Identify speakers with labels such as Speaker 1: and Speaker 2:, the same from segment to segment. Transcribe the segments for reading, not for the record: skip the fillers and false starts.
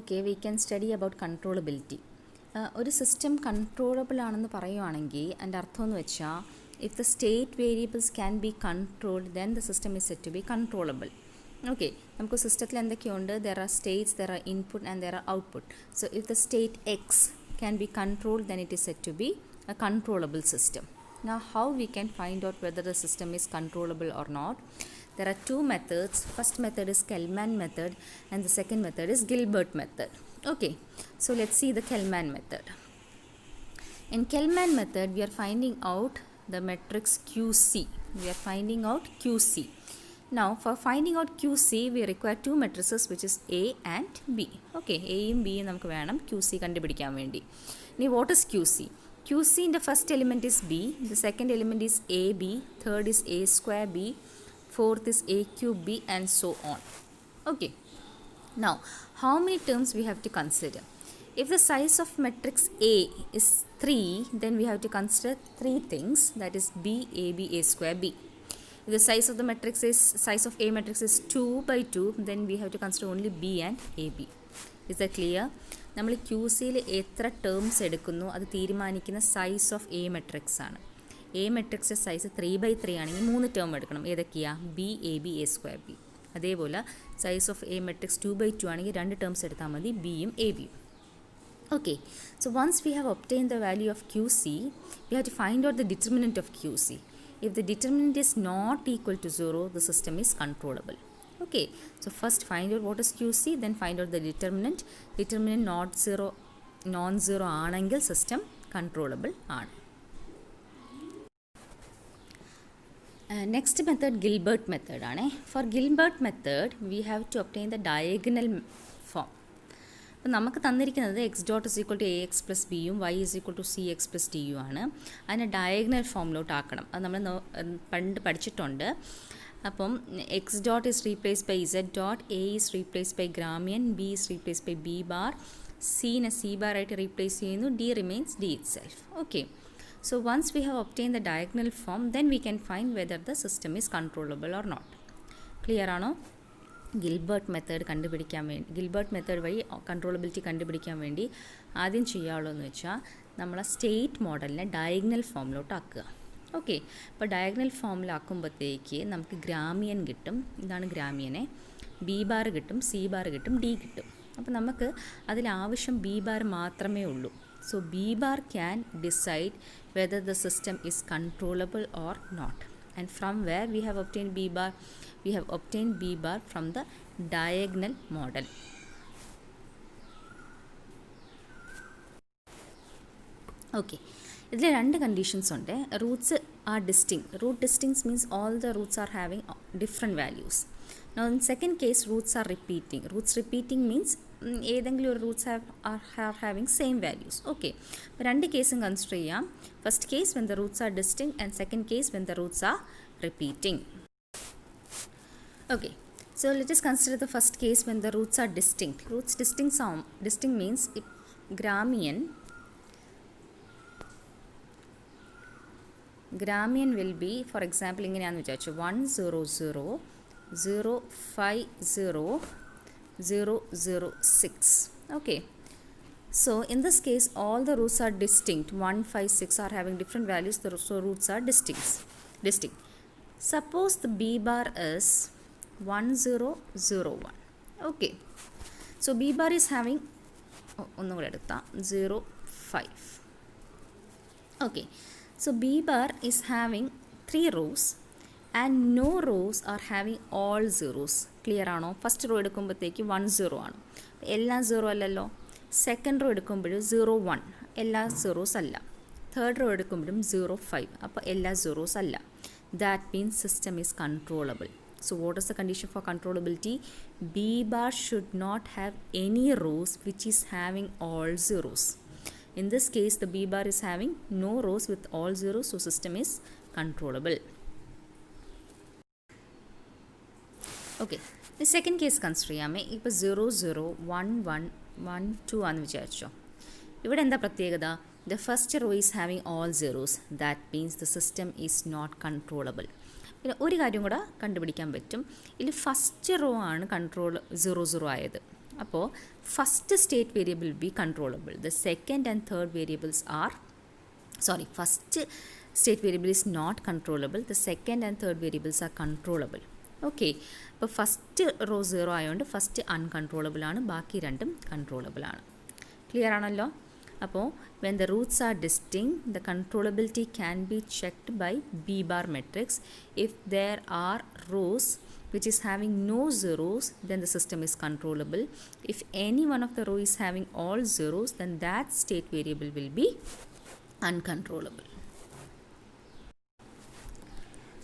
Speaker 1: Okay, we can study about controllability. ഒരു system controllable ആണെന്ന് പറയുവാണെങ്കിൽ അതിൻ്റെ അർത്ഥം എന്ന് വെച്ചാൽ if the state variables can be controlled then the system is set to be controllable. Okay, നമുക്ക് സിസ്റ്റത്തിൽ എന്തൊക്കെയുണ്ട്? There are states, there are input and there are output. So if the state x can be controlled then it is set to be a controllable system. Now how we can find out whether the system is controllable or not? There are two methods. First method is Kalman method and the second method is Gilbert method. Okay, so let's see the Kalman method. In Kalman method we are finding out the matrix QC. We are finding out QC. Now for finding out QC we require two matrices which is A and B. Okay, A യും B യും നമുക്ക് വേണം QC കണ്ടുപിടിക്കാൻ വേണ്ടി. Now what is QC? QC in the first element is B, the second element is AB, third is A square B, fourth is A cube B, and so on. Okay, now how many terms we have to consider? If the size of matrix A is 3, then we have to consider three things, that is B, AB, A square B. If the size of the matrix is, size of A matrix is 2 by 2, then we have to consider only B and AB. Is that clear? നമ്മൾ Q സിയിൽ എത്ര terms എടുക്കുന്നു അത് തീരുമാനിക്കുന്ന size of a matrix ആണ്. A മെട്രിക്സിൻ്റെ size 3/3 ആണെങ്കിൽ 3 term എടുക്കണം. ഏതൊക്കെയാണ്? B, a b, a square b. അതേപോലെ സൈസ് ഓഫ് എ മെട്രിക്സ് 2/2 ആണെങ്കിൽ 2 ടേംസ് എടുത്താൽ മതി, ബിയും എ ബിയും. Okay, so once we have obtain the value of Q C we have to find out the determinant of Q C. If the determinant is not equal to 0, the system is controllable. Okay, so first find out what is QC, then find out the determinant. Determinant non-zero ആണെങ്കിൽ system controllable ആണ്. Next method Gilbert method ആണ്. For Gilbert method we have to obtain the diagonal form. അപ്പോൾ നമുക്ക് തന്നിരിക്കുന്നത് x dot is equal to A x plus ബിയും y is equal to C x plus D u ആണ്. അതിനെ diagonal ഫോമിലോട്ട് ആക്കണം. അത് നമ്മൾ പണ്ട് പഠിച്ചിട്ടുണ്ട്. അപ്പം x dot is replace by z dot, A is replace by gramian, B is replace by B bar, സീനെ സി ബാർ ആയിട്ട് റീപ്ലേസ് ചെയ്യുന്നു, D remains D itself. Okay, so once we have obtain the diagonal form then we can find whether the system is controllable or not. Clear ആണോ? Gilbert method കണ്ടുപിടിക്കാൻ വേണ്ടി, Gilbert method വഴി controllability കണ്ടുപിടിക്കാൻ വേണ്ടി ആദ്യം ചെയ്യാനുള്ളതെന്ന് വെച്ചാൽ നമ്മളെ state മോഡലിനെ ഡയഗണൽ ഫോമിലോട്ട് ആക്കുക. ഓക്കെ, അപ്പോൾ ഡയഗണൽ ഫോമിലാക്കുമ്പോഴത്തേക്ക് നമുക്ക് ഗ്രാമിയൻ കിട്ടും. ഇതാണ് ഗ്രാമിയനെ. ബി ബാർ കിട്ടും, സി ബാർ കിട്ടും, ഡി കിട്ടും. അപ്പോൾ നമുക്ക് അതിലാവശ്യം ബി ബാർ മാത്രമേ ഉള്ളൂ. So b bar can decide whether the system is controllable or not. And from where we have obtained B bar? We have obtained B bar from the diagonal model. Okay, ഇതിൽ രണ്ട് conditions ഉണ്ട്. Roots are distinct. Root distincts means all the roots are having different values. Now in second case roots are repeating. Roots repeating means ഏതെങ്കിലും ഒരു Roots are having same values. Okay, അപ്പോൾ രണ്ട് കേസും consider ചെയ്യാം. First case when the roots are distinct and second case when the roots are repeating. Okay, so let us consider the first case when the roots are distinct. Roots distinct means if Gramian will be, for example, ഇങ്ങനെയാണെന്ന് വിചാരിച്ചു 1 0 0 0 5 0 0 0 6. Okay, so in this case all the roots are distinct. 1 5 6 are having different values, so roots are distinct. Suppose the B bar is 1 0 0 1. Okay, so B bar is having 0 5. Okay, so B bar is having 3 rows and no rows are having all zeros. Clear ആണോ? First row എടുക്കുമ്പോഴത്തേക്ക് 1 0 ആണ്, എല്ലാ 0 അല്ലല്ലോ. Second row എടുക്കുമ്പോഴും 0 1, എല്ലാ zeros അല്ല. Third row എടുക്കുമ്പോഴും 0 5, അപ്പോൾ എല്ലാ സീറോസ് അല്ല. That means system is controllable. So what is the condition for controllability? B bar should not have any rows which is having all zeros. In this case the B bar is having no rows with all zeros, so system is controllable. Okay, the second case consider ചെയ്യാമേ. ഇപ്പോൾ 0 0 1 1 1 2 ആണെന്ന് വിചാരിച്ചോ. ഇവിടെ എന്താ പ്രത്യേകത? The first row is having all zeros. That means the system is not controllable. പിന്നെ ഒരു കാര്യം കൂടെ കണ്ടുപിടിക്കാൻ പറ്റും. ഇതിൽ ഫസ്റ്റ് റോ ആണ് കൺട്രോൾ 0 0 ആയത്. അപ്പോൾ first state variable be controllable. The second and third variables are first state variable is not controllable. The second and third variables are controllable. Okay, അപ്പോൾ ഫസ്റ്റ് റോ 0 ആയതുകൊണ്ട് ഫസ്റ്റ് അൺകൺട്രോളബിൾ ആണ്, ബാക്കി രണ്ടും controllable ആണ്. Clear ആണല്ലോ? അപ്പോൾ when the roots are distinct, the controllability can be checked by B bar matrix. If there are rows which is having no zeros, then the system is controllable. If any one of the row is having all zeros, then that state variable will be uncontrollable.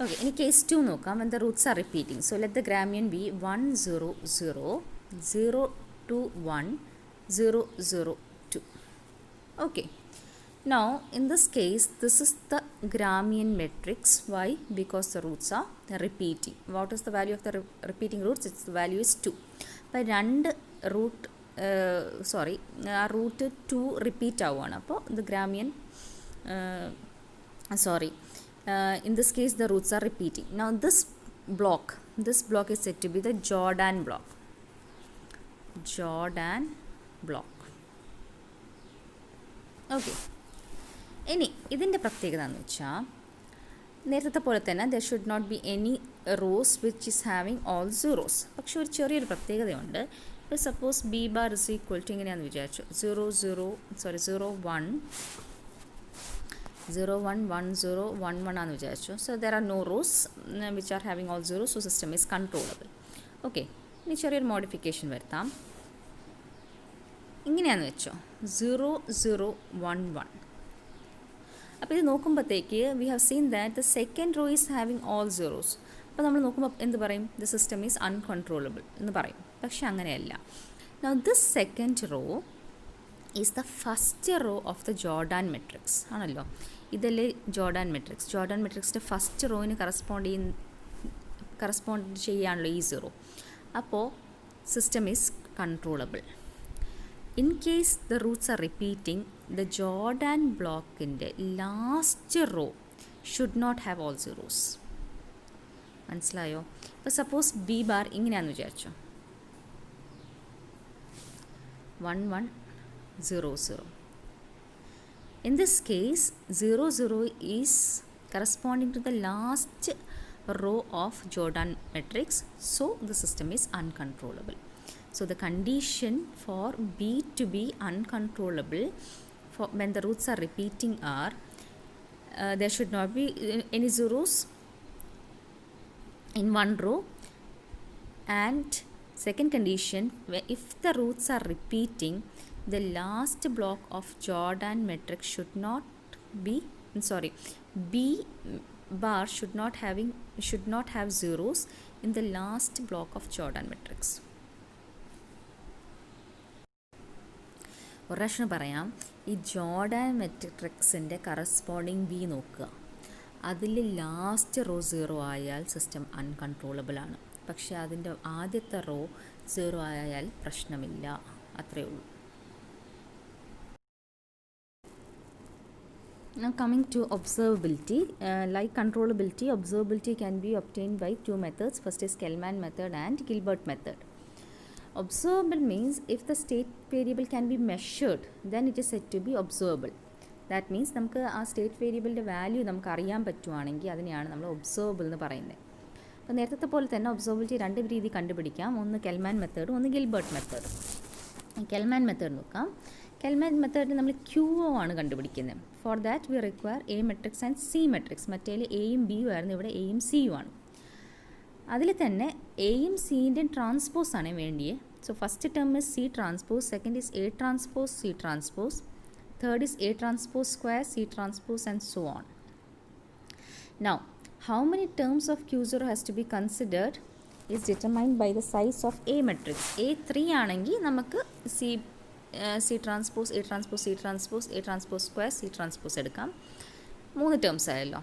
Speaker 1: Okay, in case 2 നോക്കാം. when the roots are repeating, so let the Gramian be 1 0 0 0 2 1 0 0 2. Okay, now in this case this is the Gramian matrix. Why? Because the roots are repeating. What is the value of the repeating roots? Its the value is 2. അപ്പോൾ രണ്ട് root ആ root 2 repeat ആവുകയാണ്. അപ്പോൾ the Gramian in this case the roots are repeating. Now this block is said to be the Jordan block. Okay, ഇനി ഇതിൻ്റെ പ്രത്യേകത എന്ന് വെച്ചാൽ നേരത്തെ പോലെ തന്നെ there should not be any rows which is having all zeros. പക്ഷെ ഒരു ചെറിയൊരു പ്രത്യേകതയുണ്ട്. ഇപ്പോൾ suppose B bar is equal to ഇങ്ങനെയാണെന്ന് വിചാരിച്ചു 0 1 0 1 1 0 1 1 ആണെന്ന് വിചാരിച്ചു. So there are no rows which are having all zeros, so system is controllable. Okay, ഇനി ചെറിയൊരു മോഡിഫിക്കേഷൻ വരുത്താം. ഇങ്ങനെയാണെന്ന് വെച്ചോ 0 0 1 1. അപ്പോൾ ഇത് നോക്കുമ്പോഴത്തേക്ക് we have seen that the second row is having all zeros. അപ്പോൾ നമ്മൾ നോക്കുമ്പോൾ എന്ത് പറയും? ദ സിസ്റ്റം ഈസ് അൺകൺട്രോളബിൾ എന്ന് പറയും. പക്ഷെ അങ്ങനെയല്ല. Now this second row is the first row of the Jordan matrix ആണല്ലോ. ഇതല്ലേ ജോർഡാൻ മെട്രിക്സ്. ജോർഡാൻ മെട്രിക്സിൻ്റെ ഫസ്റ്റ് റോയിന് കറസ്പോണ്ട് ചെയ്യാണല്ലോ ഈ സീറോ. അപ്പോൾ system is controllable. In case the roots are repeating, the Jordan block in the last row should not have all zeros. മനസ്സിലായോ? ഇപ്പോൾ suppose B bar ഇങ്ങനെയാണെന്ന് വിചാരിച്ചോ 1 1 0 0. In this case 0 0 is corresponding to the last row of Jordan matrix, so the system is uncontrollable. So the condition for B to be uncontrollable for when the roots are repeating are there should not be any zeros in one row, and second condition, if the roots are repeating, the last block of Jordan matrix should not be B bar should not have zeros in the last block of Jordan matrix. ഒരു പ്രാവശ്യം പറയാം. ഈ Jordan മെട്രിക്സിൻ്റെ corresponding B നോക്കുക. അതിൽ last raw 0 ആയാൽ system uncontrollable ആണ്. പക്ഷേ അതിൻ്റെ ആദ്യത്തെ റോ 0 ആയാൽ പ്രശ്നമില്ല. അത്രയേ ഉള്ളൂ. Now coming to observability, like controllability, observability can be obtained by two methods. First is Kalman method and Gilbert method. Observable means if the state variable can be measured, then it is said to be observable. That means നമുക്ക് ആ state വേരിയബിളിൻ്റെ value നമുക്ക് അറിയാൻ പറ്റുവാണെങ്കിൽ അതിനെയാണ് നമ്മൾ observable എന്ന് പറയുന്നത്. അപ്പോൾ നേരത്തെ പോലെ തന്നെ ഒബ്സർവബിലിറ്റി രണ്ട് രീതി കണ്ടുപിടിക്കാം. ഒന്ന് കെൽമാൻ മെത്തേഡും ഒന്ന് ഗിൽബർട്ട് മെത്തേഡും. കെൽമാൻ മെത്തേഡ് നോക്കാം. കെൽമാൻ മെത്തേഡിൽ നമ്മൾ QO ആണ് കണ്ടുപിടിക്കുന്നത്. For that we require A matrix and C matrix. മറ്റേതിൽ എയും ബിയും ആയിരുന്നു, ഇവിടെ എയും സിയും ആണ്. അതിൽ തന്നെ എയും സിൻ്റെയും ട്രാൻസ്പോസ് ആണ് വേണ്ടിയേ. So first term is C transpose, second is A transpose C transpose, third is A transpose square, C transpose, and so on. Now, how many terms of Q0 has to be considered is determined by the size of A matrix. A 3 ആണെങ്കിൽ നമുക്ക് C transpose, A transpose, C transpose, A transpose square, C transpose എടുക്കാം. 3 terms ആയല്ലോ.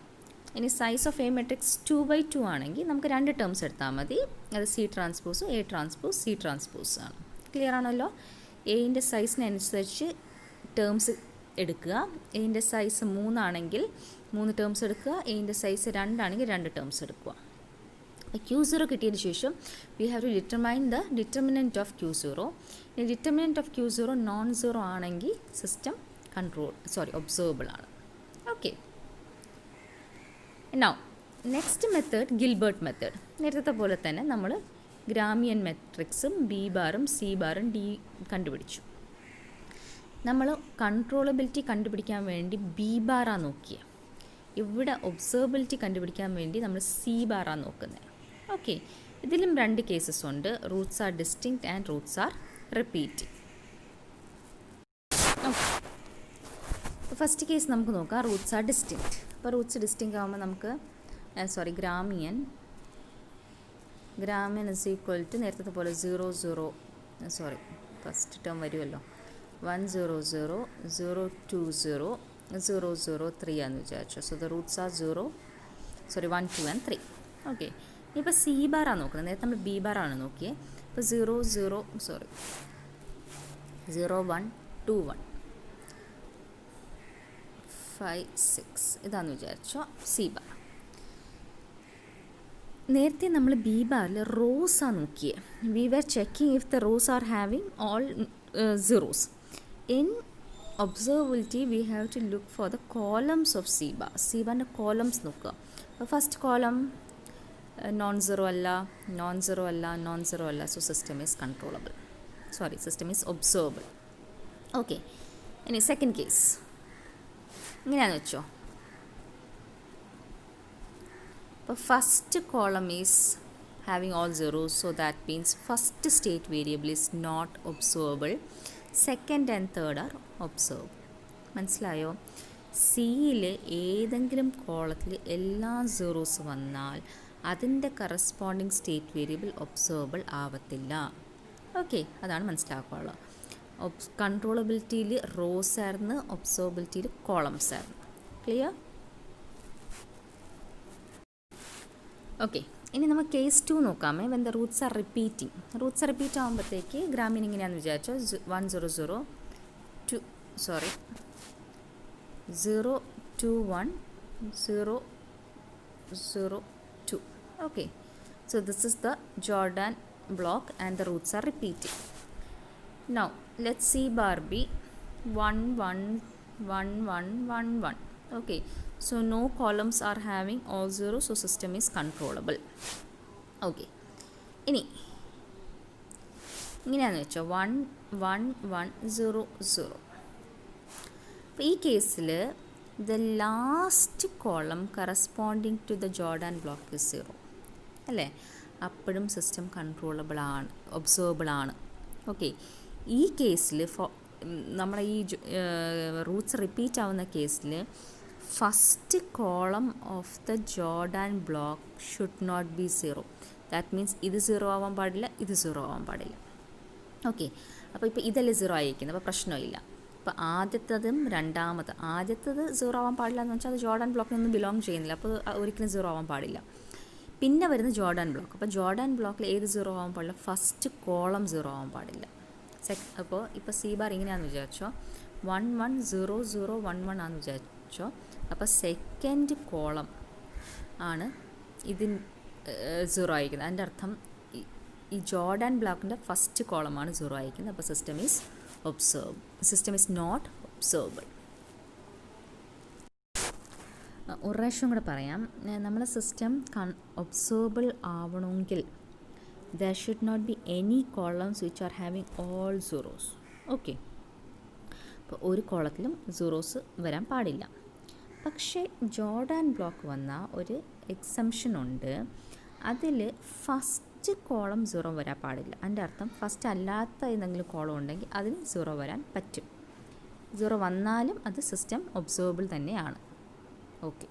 Speaker 1: ഇനി size of a matrix 2/2 ആണെങ്കിൽ നമുക്ക് 2 terms എടുത്താൽ മതി. അത് C ട്രാൻസ്പോസും A transpose C transpose ആണ്. ക്ലിയർ ആണല്ലോ? എയിൻ്റെ സൈസിനനുസരിച്ച് ടേംസ് എടുക്കുക. എയിൻ്റെ സൈസ് 3 ആണെങ്കിൽ 3 ടേംസ് എടുക്കുക. എയിൻ്റെ സൈസ് 2 ആണെങ്കിൽ 2 ടേംസ് എടുക്കുക. Q0 കിട്ടിയതിന് ശേഷം we have to determine the determinant of Q0. The determinant of Q0 non zero ആണെങ്കിൽ സിസ്റ്റം ഒബ്സർവബിൾ ആണ്. Okay, now next method Gilbert method. നേരത്തെ പോലെ തന്നെ നമ്മൾ ഗ്രാമിയൻ മെട്രിക്സും ബി ബാറും സി ബാറും ഡി കണ്ടുപിടിച്ചു. നമ്മൾ കൺട്രോളബിലിറ്റി കണ്ടുപിടിക്കാൻ വേണ്ടി ബി ബാറാണ് നോക്കിയത്. ഇവിടെ ഒബ്സർവബിലിറ്റി കണ്ടുപിടിക്കാൻ വേണ്ടി നമ്മൾ സി ബാറാണ് നോക്കുന്നത്. ഓക്കെ, ഇതിലും രണ്ട് കേസസ് ഉണ്ട്. Roots R distinct and Roots are repeating. Okay, first case നമുക്ക് നോക്കാം. Roots are distinct. അപ്പോൾ റൂട്ട്സ് ഡിസ്റ്റിങ്ക്റ്റ് ആകുമ്പോൾ നമുക്ക് ഗ്രാമിയൻ ഇസ് ഈക്വൽ ടു നേരത്തെ പോലെ 0 0 ഫസ്റ്റ് ടേം വരുമല്ലോ 1 0 0 0 2 0 0 0 3 ആണെന്ന് വിചാരിച്ചു. So the roots R 1 2 and 3. Okay, ഇപ്പോൾ സി ബാറാണ് നോക്കുന്നത്. നേരത്തെ നമ്മൾ ബി ബാറാണ് നോക്കിയത്. ഇപ്പോൾ 0 1 2 1 5 6 ഇതാണെന്ന് വിചാരിച്ചോ സി ബാർ. നേരത്തെ നമ്മൾ ബി ബാറിൽ റോസാണ് നോക്കിയത്. We were checking if the rows are having all zeros. In observability we have to look for the columns of C bar. C ബാറിൻ്റെ കോളംസ് നോക്കുക. ഫസ്റ്റ് കോളം നോൺ സീറോ അല്ല. So system is controllable. System is observable. Okay, ഇനി second case ഇങ്ങനെയാണെന്ന് വെച്ചോ. അപ്പോൾ first column is having all zeros. So that means first state variable is not observable. Second and third are observable. മനസ്സിലായോ? സിയിൽ ഏതെങ്കിലും കോളത്തിൽ എല്ലാ സീറോസ് വന്നാൽ അതിൻ്റെ കറസ്പോണ്ടിങ് സ്റ്റേറ്റ് വേരിയബിൾ ഒബ്സർവബിൾ ആവത്തില്ല. ഓക്കെ, അതാണ് മനസ്സിലാക്കാനുള്ളത്. കൺട്രോളബിലിറ്റിയിൽ റോസ് ആയിരുന്നു, ഒബ്സർവബിലിറ്റിയിൽ കോളംസ് ആയിരുന്നു. ക്ലിയർ? ഓക്കെ, ഇനി നമ്മൾ കേസ് 2 നോക്കാമേ. When the roots are repeating. Roots repeat ആകുമ്പോഴത്തേക്ക് ഗ്രാമീൺ ഇങ്ങനെയാണെന്ന് വിചാരിച്ചോ. 1 0 0 2 0 2 1 0 0 2. Okay, so this is the Jordan block and the roots are repeating. Now let's see bar B 1 1 1 1 1 1. Okay, so no columns are having all zeros, so system is controllable. Okay, ഇങ്ങനെയാണെന്ന് വെച്ചോ 1 1 1 0 0. അപ്പോൾ ഈ കേസിൽ the last column corresponding to the Jordan block is 0 അല്ലേ? അപ്പോഴും system controllable ആണ്, observable ആണ്. Okay, ഈ കേസിൽ നമ്മുടെ ഈ റൂട്ട്സ് റിപ്പീറ്റ് ആവുന്ന കേസിൽ first column of the Jordan block should not be 0. That means ഇത് 0 ആവാൻ പാടില്ല, ഇത് 0 ആവാൻ പാടില്ല. ഓക്കെ, അപ്പോൾ ഇപ്പോൾ ഇതല്ലേ 0 ആയിരിക്കുന്നത്, അപ്പോൾ പ്രശ്നമില്ല. അപ്പോൾ ആദ്യത്തതും ആദ്യത്തത് 0 ആവാൻ പാടില്ല എന്ന് വെച്ചാൽ അത് ജോർഡാൻ ബ്ലോക്കിനൊന്നും ബിലോങ് ചെയ്യുന്നില്ല, അപ്പോൾ ഒരിക്കലും 0 ആവാൻ പാടില്ല. പിന്നെ വരുന്ന ജോർഡാൻ ബ്ലോക്ക്. അപ്പോൾ ജോർഡാൻ ബ്ലോക്കിൽ ഏത് 0 ആവാൻ പാടില്ല? ഫസ്റ്റ് കോളം 0 ആവാൻ പാടില്ല. അപ്പോൾ ഇപ്പോൾ സി ബാർ ഇങ്ങനെയാണെന്ന് വിചാരിച്ചോ. 1 1 0 0 1 1 ആണെന്ന് വിചാരിച്ചോ. അപ്പോൾ സെക്കൻഡ് കോളം ആണ് ഇതിന് 0 ആയിരിക്കുന്നത്. അതിൻ്റെ അർത്ഥം ഈ ജോർഡാൻ ബ്ലോക്കിൻ്റെ ഫസ്റ്റ് കോളമാണ് 0 ആയിരിക്കുന്നത്. അപ്പോൾ സിസ്റ്റം ഈസ് നോട്ട് ഒബ്സർവബിൾ. ഒരു പ്രാവശ്യം കൂടെ പറയാം. നമ്മുടെ സിസ്റ്റം ഒബ്സർവബിൾ ആവണമെങ്കിൽ there should not be any columns which are having all zeros. Okay, അപ്പോൾ ഒരു കോളത്തിലും സീറോസ് വരാൻ പാടില്ല. പക്ഷേ ജോർഡാൻ ബ്ലോക്ക് വന്ന ഒരു എക്സംഷൻ ഉണ്ട്. അതിൽ ഫസ്റ്റ് കോളം 0 വരാൻ പാടില്ല. അതിൻ്റെ അർത്ഥം ഫസ്റ്റ് അല്ലാത്ത ഏതെങ്കിലും കോളം ഉണ്ടെങ്കിൽ അതിന് 0 വരാൻ പറ്റും. 0 വന്നാലും അത് സിസ്റ്റം ഒബ്സർവബിൾ തന്നെയാണ്. ഓക്കെ.